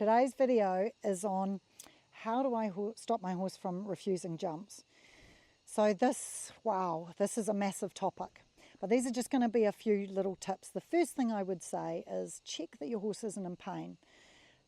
today's video is on how do I stop my horse from refusing jumps. So this is a massive topic, but these are just going to be a few little tips. The first thing I would say is check that your horse isn't in pain.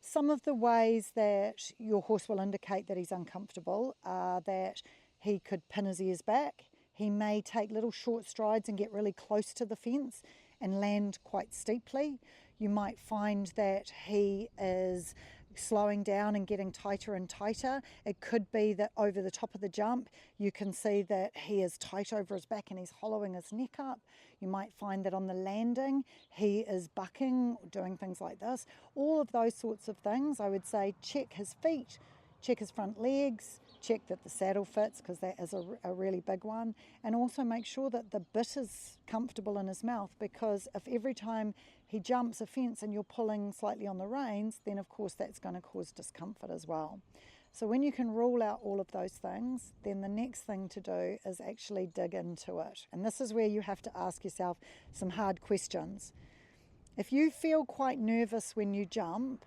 Some of the ways that your horse will indicate that he's uncomfortable are that he could pin his ears back. He may take little short strides and get really close to the fence and land quite steeply. You might find that he is slowing down and getting tighter and tighter. It could be that over the top of the jump, you can see that he is tight over his back and he's hollowing his neck up. You might find that on the landing, he is bucking, doing things like this. All of those sorts of things, I would say check his feet, check his front legs, check that the saddle fits, because that is a really big one, and also make sure that the bit is comfortable in his mouth, because if every time he jumps a fence and you're pulling slightly on the reins, then of course that's going to cause discomfort as well. So when you can rule out all of those things, then the next thing to do is actually dig into it. And this is where you have to ask yourself some hard questions. If you feel quite nervous when you jump,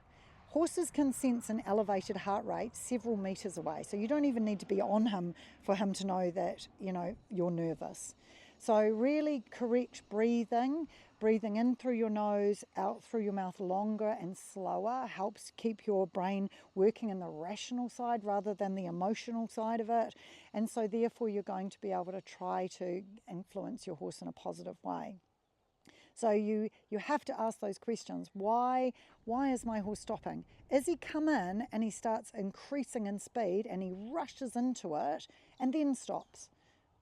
horses can sense an elevated heart rate several meters away, so you don't even need to be on him for him to know that, you're nervous. So really correct breathing in through your nose, out through your mouth longer and slower, helps keep your brain working in the rational side rather than the emotional side of it. And so therefore you're going to be able to try to influence your horse in a positive way. So you have to ask those questions. Why is my horse stopping? Is he come in and he starts increasing in speed and he rushes into it and then stops?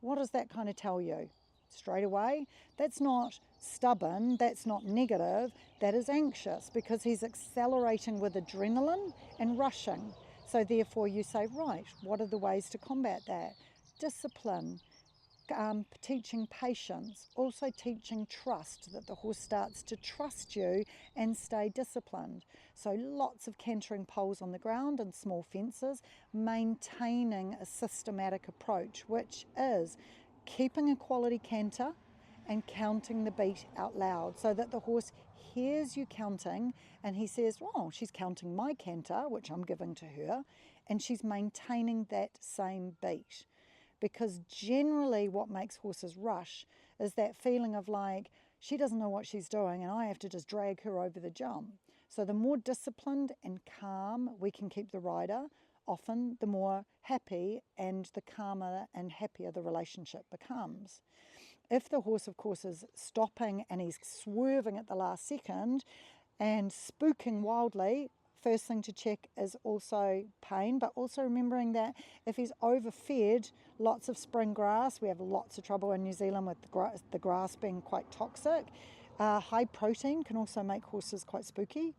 What does that kind of tell you? Straight away, that's not stubborn, that's not negative, that is anxious, because he's accelerating with adrenaline and rushing. So therefore you say, right, what are the ways to combat that? Discipline. Teaching patience, also teaching trust, that the horse starts to trust you and stay disciplined. So lots of cantering poles on the ground and small fences, maintaining a systematic approach, which is keeping a quality canter and counting the beat out loud, so that the horse hears you counting and he says, oh, she's counting my canter, which I'm giving to her, and she's maintaining that same beat. Because generally what makes horses rush is that feeling of like, she doesn't know what she's doing and I have to just drag her over the jump. So the more disciplined and calm we can keep the rider, often the more happy and the calmer and happier the relationship becomes. If the horse, of course, is stopping and he's swerving at the last second and spooking wildly, first thing to check is also pain, but also remembering that if he's overfed lots of spring grass, we have lots of trouble in New Zealand with the grass being quite toxic. High protein can also make horses quite spooky.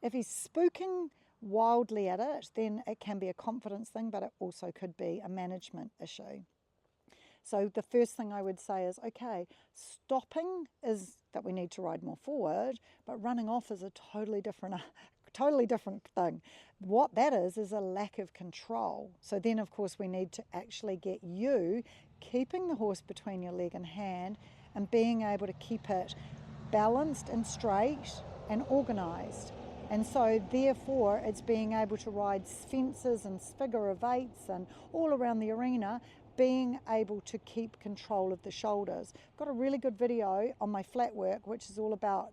If he's spooking wildly at it, then it can be a confidence thing, but it also could be a management issue. So the first thing I would say is, okay, stopping is that we need to ride more forward, but running off is a totally different thing. What that is a lack of control. So then, of course, we need to actually get you keeping the horse between your leg and hand and being able to keep it balanced and straight and organised. And so therefore it's being able to ride fences and figure of eights and all around the arena, being able to keep control of the shoulders. I've got a really good video on my flat work, which is all about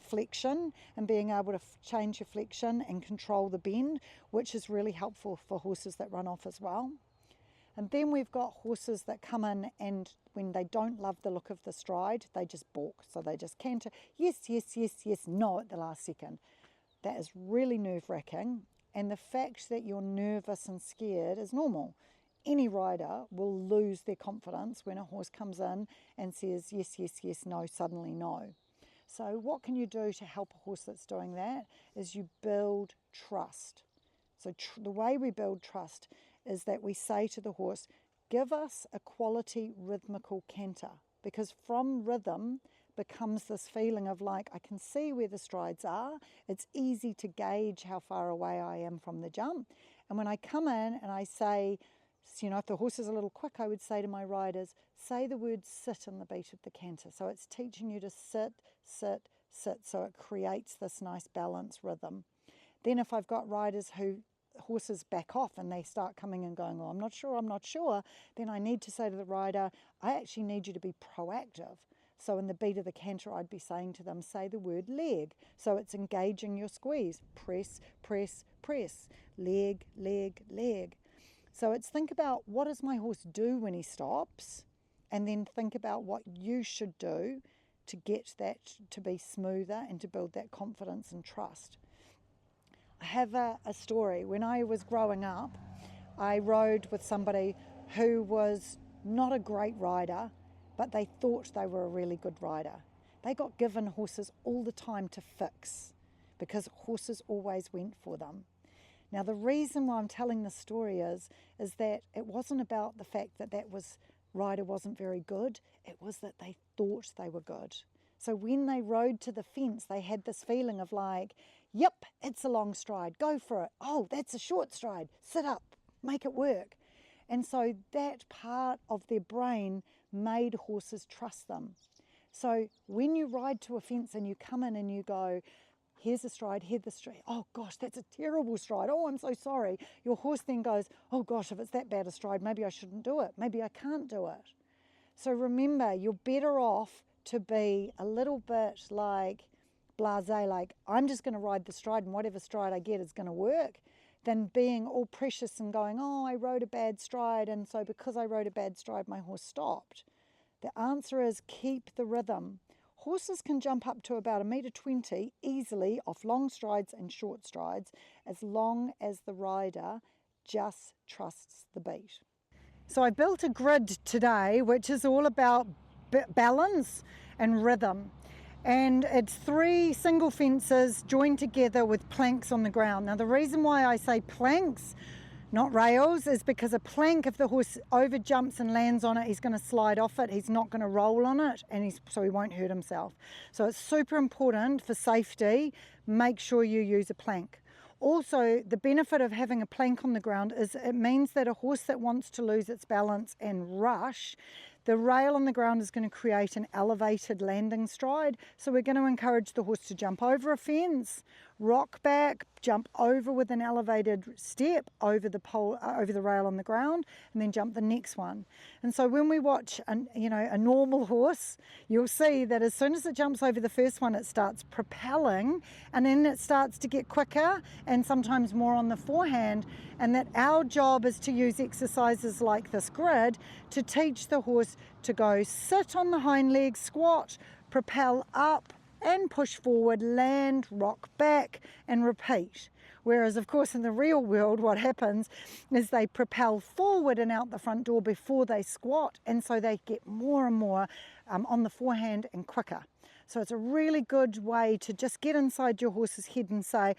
flexion and being able to change your flexion and control the bend, which is really helpful for horses that run off as well. And then we've got horses that come in and when they don't love the look of the stride, they just balk. So they just canter, yes, yes, yes, yes, no at the last second. That is really nerve-wracking. And the fact that you're nervous and scared is normal. Any rider will lose their confidence when a horse comes in and says yes, yes, yes, no, suddenly no. So what can you do to help a horse that's doing that is you build trust. So the way we build trust is that we say to the horse, give us a quality rhythmical canter, because from rhythm becomes this feeling of like, I can see where the strides are. It's easy to gauge how far away I am from the jump. And when I come in and I say, if the horse is a little quick, I would say to my riders, say the word sit in the beat of the canter. So it's teaching you to sit, sit, sit. So it creates this nice balance rhythm. Then if I've got riders who horses back off and they start coming and going, oh, I'm not sure, then I need to say to the rider, I actually need you to be proactive. So in the beat of the canter, I'd be saying to them, say the word leg. So it's engaging your squeeze. Press, press, press. Leg, leg, leg. So it's think about, what does my horse do when he stops? And then think about what you should do to get that to be smoother and to build that confidence and trust. I have a story. When I was growing up, I rode with somebody who was not a great rider, but they thought they were a really good rider. They got given horses all the time to fix because horses always went for them. Now, the reason why I'm telling this story is that it wasn't about the fact that rider wasn't very good. It was that they thought they were good. So when they rode to the fence, they had this feeling of like, yep, it's a long stride, go for it. Oh, that's a short stride, sit up, make it work. And so that part of their brain made horses trust them. So when you ride to a fence and you come in and you go, here's a stride, here's the stride. Oh gosh, that's a terrible stride. Oh, I'm so sorry. Your horse then goes, oh gosh, if it's that bad a stride, maybe I shouldn't do it. Maybe I can't do it. So remember, you're better off to be a little bit like blasé, like I'm just going to ride the stride and whatever stride I get is going to work, than being all precious and going, oh, I rode a bad stride, and so because I rode a bad stride, my horse stopped. The answer is keep the rhythm. Horses can jump up to about 1.20 meters easily off long strides and short strides, as long as the rider just trusts the beat. So I built a grid today, which is all about balance and rhythm. And it's 3 single fences joined together with planks on the ground. Now the reason why I say planks, not rails, is because a plank, if the horse over jumps and lands on it, he's going to slide off it, he's not going to roll on it, and so he won't hurt himself. So it's super important for safety, make sure you use a plank. Also, the benefit of having a plank on the ground is it means that a horse that wants to lose its balance and rush, the rail on the ground is going to create an elevated landing stride. So we're going to encourage the horse to jump over a fence, rock back, jump over with an elevated step over the pole, over the rail on the ground, and then jump the next one. And so when we watch a normal horse, you'll see that as soon as it jumps over the first one, it starts propelling, and then it starts to get quicker and sometimes more on the forehand. And that our job is to use exercises like this grid to teach the horse to go sit on the hind legs, squat, propel up, and push forward, land, rock back, and repeat. Whereas, of course, in the real world, what happens is they propel forward and out the front door before they squat, and so they get more and more on the forehand and quicker. So it's a really good way to just get inside your horse's head and say,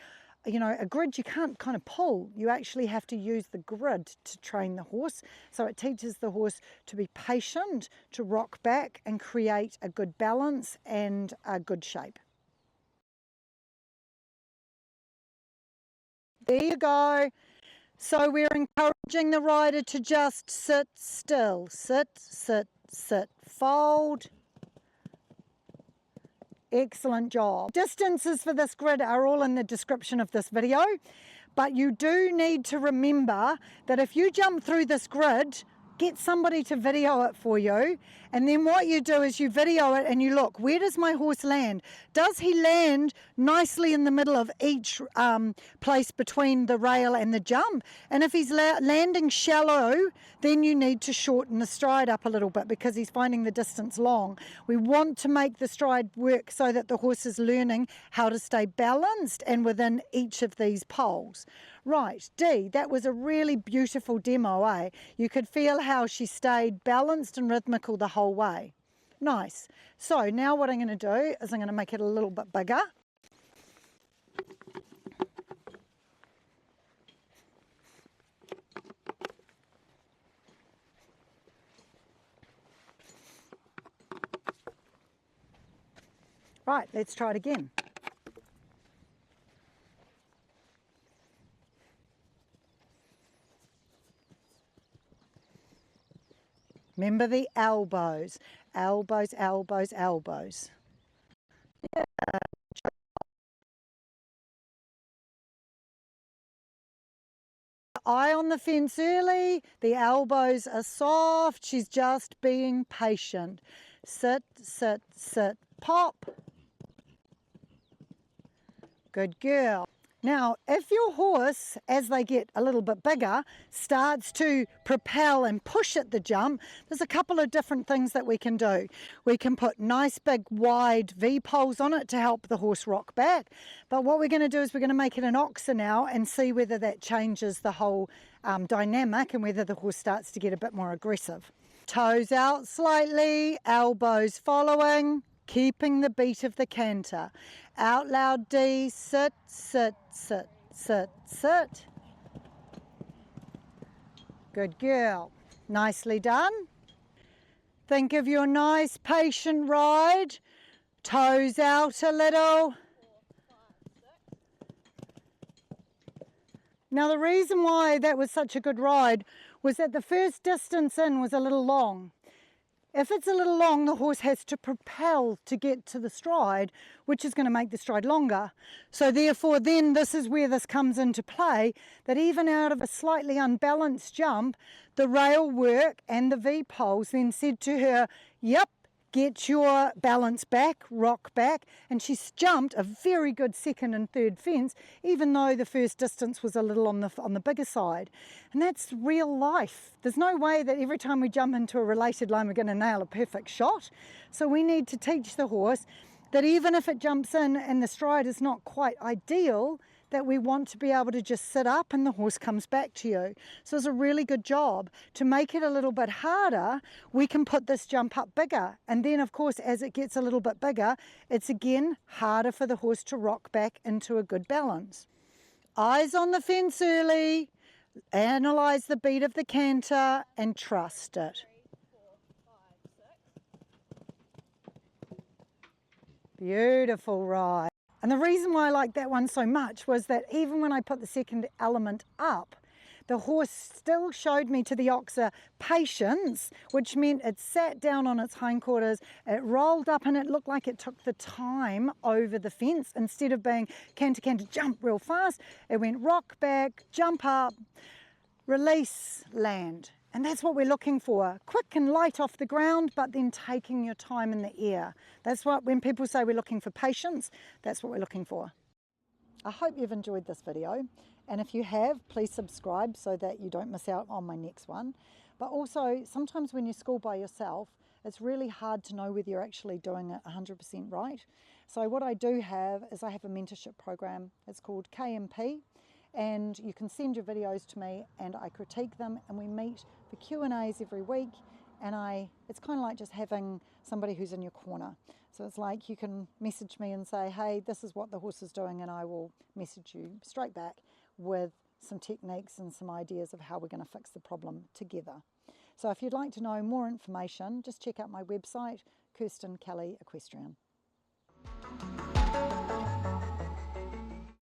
you know, a grid you can't kind of pull. You actually have to use the grid to train the horse. So it teaches the horse to be patient, to rock back and create a good balance and a good shape. There you go. So we're encouraging the rider to just sit still. Sit, sit, sit. Fold. Excellent job. Distances for this grid are all in the description of this video, but you do need to remember that if you jump through this grid, get somebody to video it for you, and then what you do is you video it and you look, where does my horse land? Does he land nicely in the middle of each place between the rail and the jump? And if he's landing shallow, then you need to shorten the stride up a little bit because he's finding the distance long. We want to make the stride work so that the horse is learning how to stay balanced and within each of these poles. Right, Dee, that was a really beautiful demo, eh? You could feel how she stayed balanced and rhythmical the whole way. Nice. So now what I'm going to do is I'm going to make it a little bit bigger. Right, let's try it again. Remember the elbows, elbows, elbows, elbows. Yeah. Eye on the fence early, the elbows are soft, she's just being patient. Sit, sit, sit, pop. Good girl. Now, if your horse, as they get a little bit bigger, starts to propel and push at the jump, there's a couple of different things that we can do. We can put nice big wide V-poles on it to help the horse rock back. But what we're going to do is we're going to make it an oxer now and see whether that changes the whole dynamic and whether the horse starts to get a bit more aggressive. Toes out slightly, elbows following. Keeping the beat of the canter. Out loud D, sit, sit, sit, sit, sit. Good girl. Nicely done. Think of your nice patient ride. Toes out a little. Now the reason why that was such a good ride was that the first distance in was a little long. If it's a little long, the horse has to propel to get to the stride, which is going to make the stride longer. So therefore, then this is where this comes into play, that even out of a slightly unbalanced jump, the rail work and the V-poles then said to her, yep, get your balance back, rock back, and she's jumped a very good second and third fence, even though the first distance was a little on the bigger side. And that's real life. There's no way that every time we jump into a related line we're going to nail a perfect shot. So we need to teach the horse that even if it jumps in and the stride is not quite ideal, that we want to be able to just sit up and the horse comes back to you. So it's a really good job. To make it a little bit harder, we can put this jump up bigger. And then of course, as it gets a little bit bigger, it's again harder for the horse to rock back into a good balance. Eyes on the fence early, analyze the beat of the canter and trust it. 3, 4, 5, 6. Beautiful ride. And the reason why I liked that one so much was that even when I put the second element up, the horse still showed me to the oxer patience, which meant it sat down on its hindquarters, it rolled up and it looked like it took the time over the fence. Instead of being canter, canter, jump real fast, it went rock back, jump up, release, land. And that's what we're looking for. Quick and light off the ground, but then taking your time in the air. That's what, when people say we're looking for patience, that's what we're looking for. I hope you've enjoyed this video. And if you have, please subscribe so that you don't miss out on my next one. But also, sometimes when you school by yourself, it's really hard to know whether you're actually doing it 100% right. So what I do have is I have a mentorship program. It's called KMP. And you can send your videos to me and I critique them and we meet for Q&As every week, and it's kind of like just having somebody who's in your corner. So it's like you can message me and say, hey, this is what the horse is doing, and I will message you straight back with some techniques and some ideas of how we're going to fix the problem together. So if you'd like to know more information, just check out my website, Kirstin KellyEquestrian.